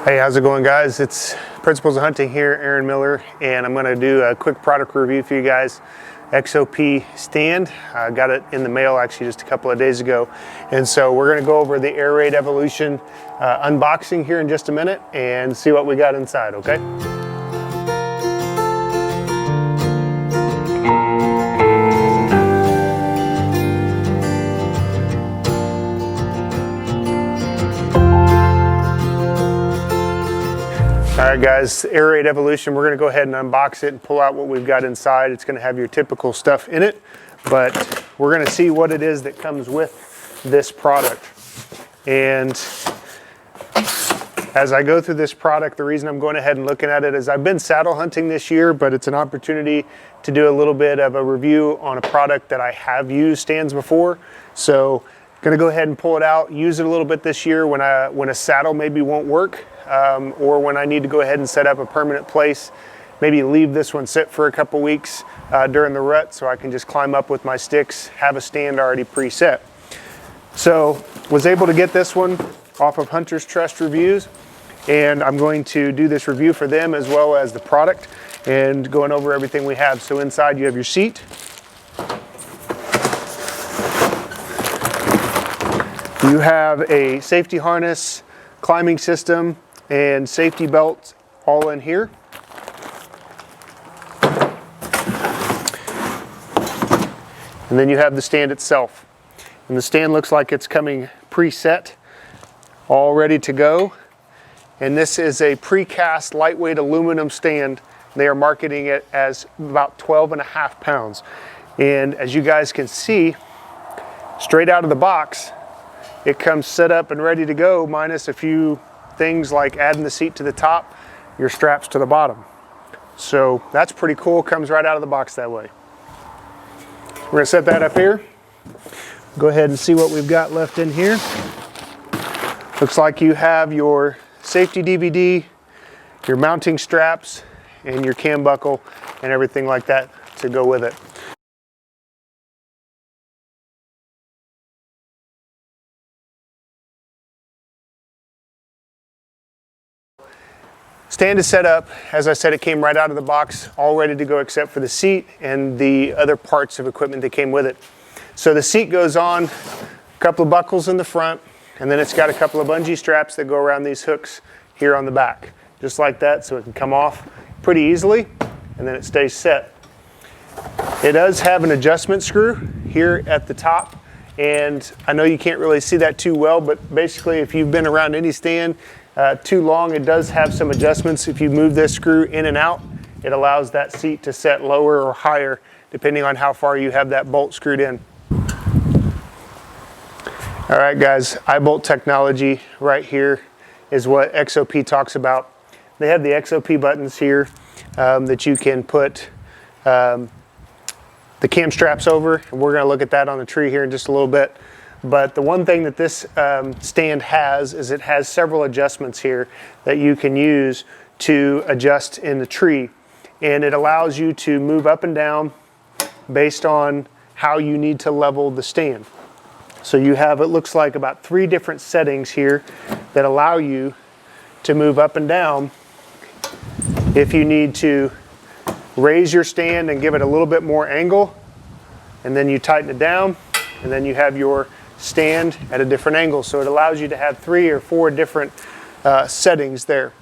Hey, how's it going, guys? It's Principles of Hunting here, Aaron Miller, and I'm going to do a quick product review for you guys. XOP stand. I got it in the mail actually just a couple of days ago, and so we're going to go over the Air Raid Evolution unboxing here in just a minute and see what we got inside, okay? All right, guys, Air Raid Evolution, we're going to go ahead and unbox it and pull out what we've got inside. It's going to have your typical stuff in it, but we're going to see what it is that comes with this product. And as I go through this product, the reason I'm going ahead and looking at it is I've been saddle hunting this year, but it's an opportunity to do a little bit of a review on a product that I have used stands before. So going to go ahead and pull it out, use it a little bit this year when a saddle maybe won't work. Or when I need to go ahead and set up a permanent place, maybe leave this one sit for a couple weeks during the rut so I can just climb up with my sticks, have a stand already preset. So was able to get this one off of Hunter's Trust Reviews, and I'm going to do this review for them as well as the product and going over everything we have. So inside you have your seat. You have a safety harness, climbing system, and safety belts all in here. And then you have the stand itself. And the stand looks like it's coming preset, all ready to go. And this is a precast lightweight aluminum stand. They are marketing it as about 12.5 pounds. And as you guys can see, straight out of the box, it comes set up and ready to go, minus a few things like adding the seat to the top, your straps to the bottom. So that's pretty cool, comes right out of the box that way. We're gonna set that up here. Go ahead and see what we've got left in here. Looks like you have your safety DVD, your mounting straps, and your cam buckle and everything like that to go with it. Stand is set up. As I said, it came right out of the box, all ready to go except for the seat and the other parts of equipment that came with it. So the seat goes on, a couple of buckles in the front, and then it's got a couple of bungee straps that go around these hooks here on the back, just like that, so it can come off pretty easily, and then it stays set. It does have an adjustment screw here at the top, and I know you can't really see that too well, but basically if you've been around any stand too long, it does have some adjustments. If you move this screw in and out, it allows that seat to set lower or higher depending on how far you have that bolt screwed in. All right, guys, eye bolt technology right here is what XOP talks about. They have the XOP buttons here that you can put the cam straps over, and we're going to look at that on the tree here in just a little bit. But the one thing that this stand has is it has several adjustments here that you can use to adjust in the tree. And it allows you to move up and down based on how you need to level the stand. So you have, it looks like about 3 different settings here that allow you to move up and down if you need to raise your stand and give it a little bit more angle, and then you tighten it down, and then you have your stand at a different angle. So it allows you to have 3 or 4 different settings there.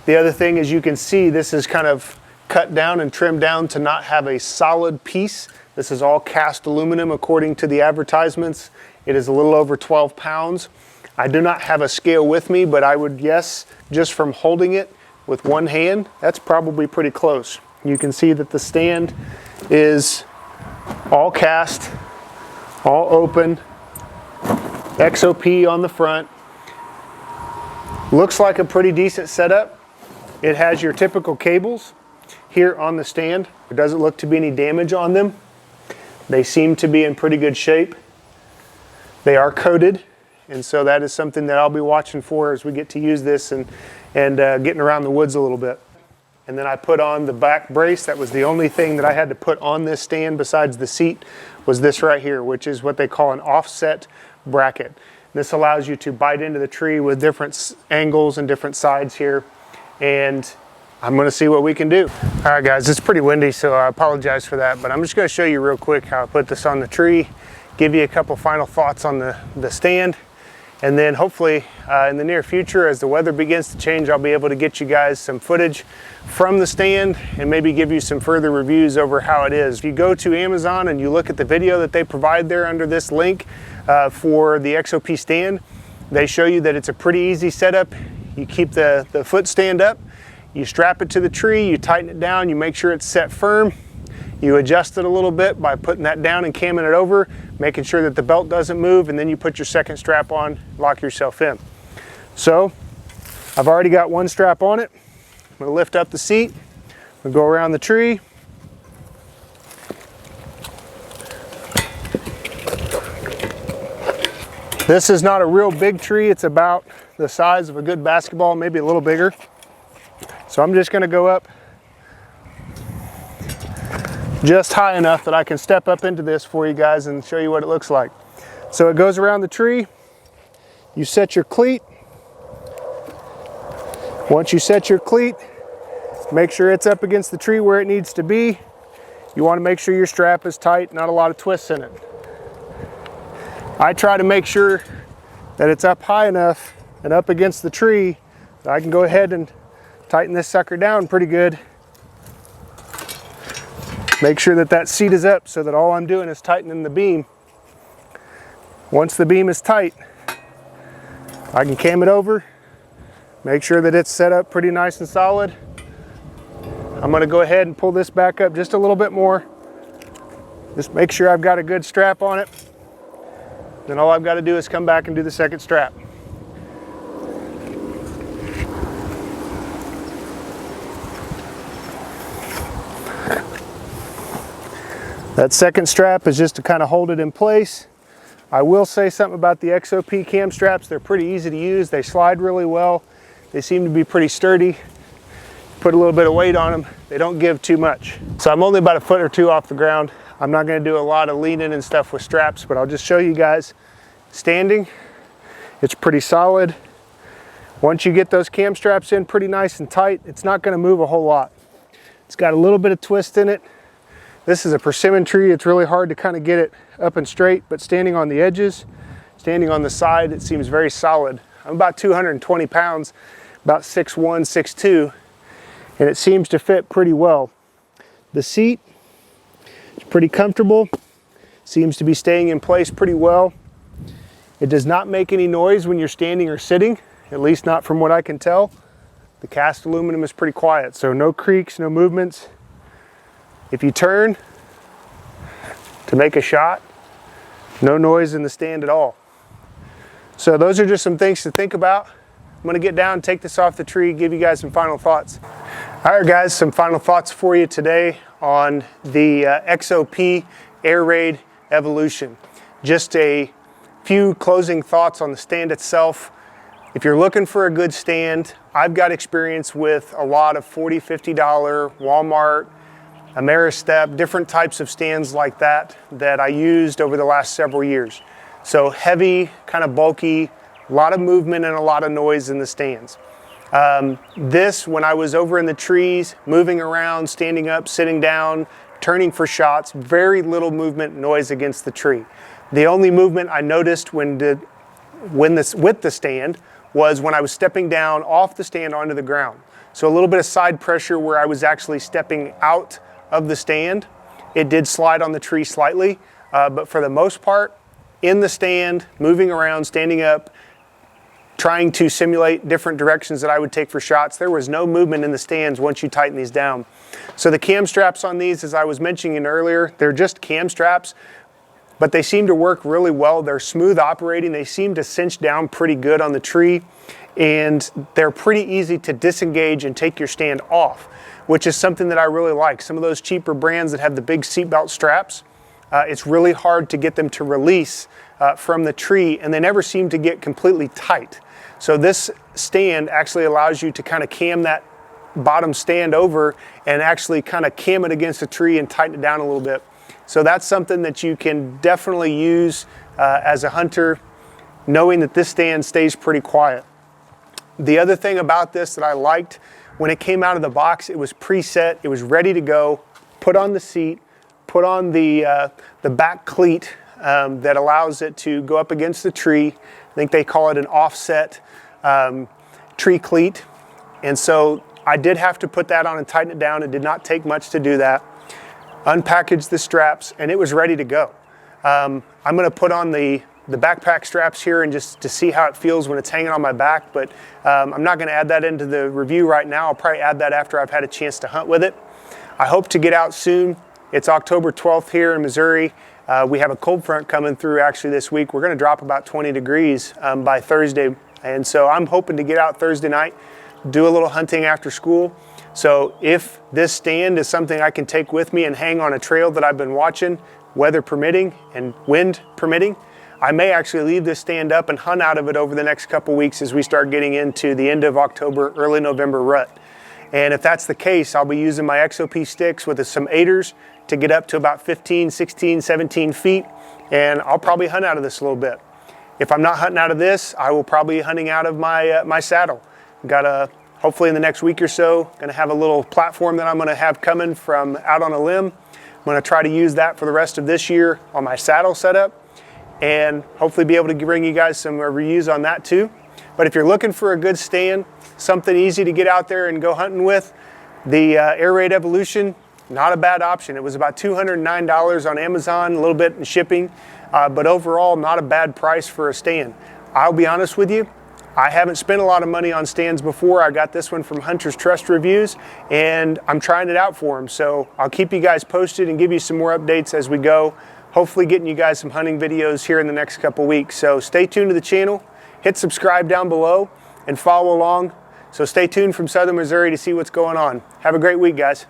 The other thing is you can see this is kind of cut down and trimmed down to not have a solid piece. This is all cast aluminum according to the advertisements. It is a little over 12 pounds. I do not have a scale with me, but I would guess just from holding it with one hand, that's probably pretty close. You can see that the stand is all cast, all open, XOP on the front. Looks like a pretty decent setup. It has your typical cables here on the stand. There doesn't look to be any damage on them. They seem to be in pretty good shape. They are coated, and so that is something that I'll be watching for as we get to use this and getting around the woods a little bit. And then I put on the back brace. That was the only thing that I had to put on this stand besides the seat, was this right here, which is what they call an offset bracket. This allows you to bite into the tree with different angles and different sides here. And I'm gonna see what we can do. All right guys, it's pretty windy, so I apologize for that, but I'm just gonna show you real quick how I put this on the tree, give you a couple final thoughts on the stand, and then hopefully in the near future, as the weather begins to change, I'll be able to get you guys some footage from the stand and maybe give you some further reviews over how it is. If you go to Amazon and you look at the video that they provide there under this link for the XOP stand, they show you that it's a pretty easy setup. You keep the foot stand up, you strap it to the tree, you tighten it down, you make sure it's set firm. You adjust it a little bit by putting that down and camming it over, making sure that the belt doesn't move, and then you put your second strap on, lock yourself in. So, I've already got one strap on it. I'm gonna lift up the seat, I'm gonna go around the tree. This is not a real big tree, it's about the size of a good basketball, maybe a little bigger. So I'm just gonna go up just high enough that I can step up into this for you guys and show you what it looks like. So it goes around the tree, you set your cleat. Once you set your cleat, make sure it's up against the tree where it needs to be. You wanna make sure your strap is tight, not a lot of twists in it. I try to make sure that it's up high enough and up against the tree that I can go ahead and tighten this sucker down pretty good. Make sure that that seat is up so that all I'm doing is tightening the beam. Once the beam is tight, I can cam it over, make sure that it's set up pretty nice and solid. I'm gonna go ahead and pull this back up just a little bit more. Just make sure I've got a good strap on it. Then all I've got to do is come back and do the second strap. That second strap is just to kind of hold it in place. I will say something about the XOP cam straps. They're pretty easy to use. They slide really well. They seem to be pretty sturdy. Put a little bit of weight on them. They don't give too much. So I'm only about a foot or two off the ground. I'm not going to do a lot of leaning and stuff with straps, but I'll just show you guys standing. It's pretty solid. Once you get those cam straps in pretty nice and tight, it's not going to move a whole lot. It's got a little bit of twist in it. This is a persimmon tree. It's really hard to kind of get it up and straight, but standing on the edges, standing on the side, it seems very solid. I'm about 220 pounds, about 6'1", 6'2", and it seems to fit pretty well. The seat, pretty comfortable, seems to be staying in place pretty well. It does not make any noise when you're standing or sitting, at least not from what I can tell. The cast aluminum is pretty quiet, so no creaks, no movements. If you turn to make a shot, no noise in the stand at all. So those are just some things to think about. I'm gonna get down, take this off the tree, give you guys some final thoughts. All right guys, some final thoughts for you today on the XOP Air Raid Evolution. Just a few closing thoughts on the stand itself. If you're looking for a good stand, I've got experience with a lot of $40, $50 Walmart, Ameristep, different types of stands like that that I used over the last several years. So heavy, kind of bulky, a lot of movement and a lot of noise in the stands. This, when I was over in the trees, moving around, standing up, sitting down, turning for shots, very little movement, noise against the tree. The only movement I noticed with the stand was when I was stepping down off the stand onto the ground. So a little bit of side pressure where I was actually stepping out of the stand. It did slide on the tree slightly, but for the most part, in the stand, moving around, standing up, trying to simulate different directions that I would take for shots. There was no movement in the stands once you tighten these down. So the cam straps on these, as I was mentioning earlier, they're just cam straps, but they seem to work really well. They're smooth operating. They seem to cinch down pretty good on the tree, and they're pretty easy to disengage and take your stand off, which is something that I really like. Some of those cheaper brands that have the big seatbelt straps, it's really hard to get them to release from the tree, and they never seem to get completely tight. So this stand actually allows you to kind of cam that bottom stand over and actually kind of cam it against the tree and tighten it down a little bit. So that's something that you can definitely use as a hunter knowing that this stand stays pretty quiet. The other thing about this that I liked, when it came out of the box, it was preset, it was ready to go, put on the seat, put on the back cleat that allows it to go up against the tree. I think they call it an offset tree cleat. And so I did have to put that on and tighten it down. It did not take much to do that. Unpackaged the straps and it was ready to go. I'm gonna put on the backpack straps here and just to see how it feels when it's hanging on my back, but I'm not gonna add that into the review right now. I'll probably add that after I've had a chance to hunt with it. I hope to get out soon. It's October 12th here in Missouri. We have a cold front coming through actually this week. We're gonna drop about 20 degrees by Thursday. And so I'm hoping to get out Thursday night, do a little hunting after school. So if this stand is something I can take with me and hang on a trail that I've been watching, weather permitting and wind permitting, I may actually leave this stand up and hunt out of it over the next couple weeks as we start getting into the end of October, early November rut. And if that's the case, I'll be using my XOP sticks with some 8ers to get up to about 15, 16, 17 feet. And I'll probably hunt out of this a little bit. If I'm not hunting out of this, I will probably be hunting out of my saddle. Got hopefully in the next week or so, gonna have a little platform that I'm gonna have coming from out on a limb. I'm gonna try to use that for the rest of this year on my saddle setup and hopefully be able to bring you guys some reviews on that too. But if you're looking for a good stand, something easy to get out there and go hunting with, the Air Raid Evolution, not a bad option. It was about $209 on Amazon, a little bit in shipping, but overall not a bad price for a stand. I'll be honest with you, I haven't spent a lot of money on stands before. I got this one from Hunter's Trust Reviews and I'm trying it out for them. So I'll keep you guys posted and give you some more updates as we go. Hopefully getting you guys some hunting videos here in the next couple weeks. So stay tuned to the channel, hit subscribe down below and follow along. So stay tuned from Southern Missouri to see what's going on. Have a great week, guys.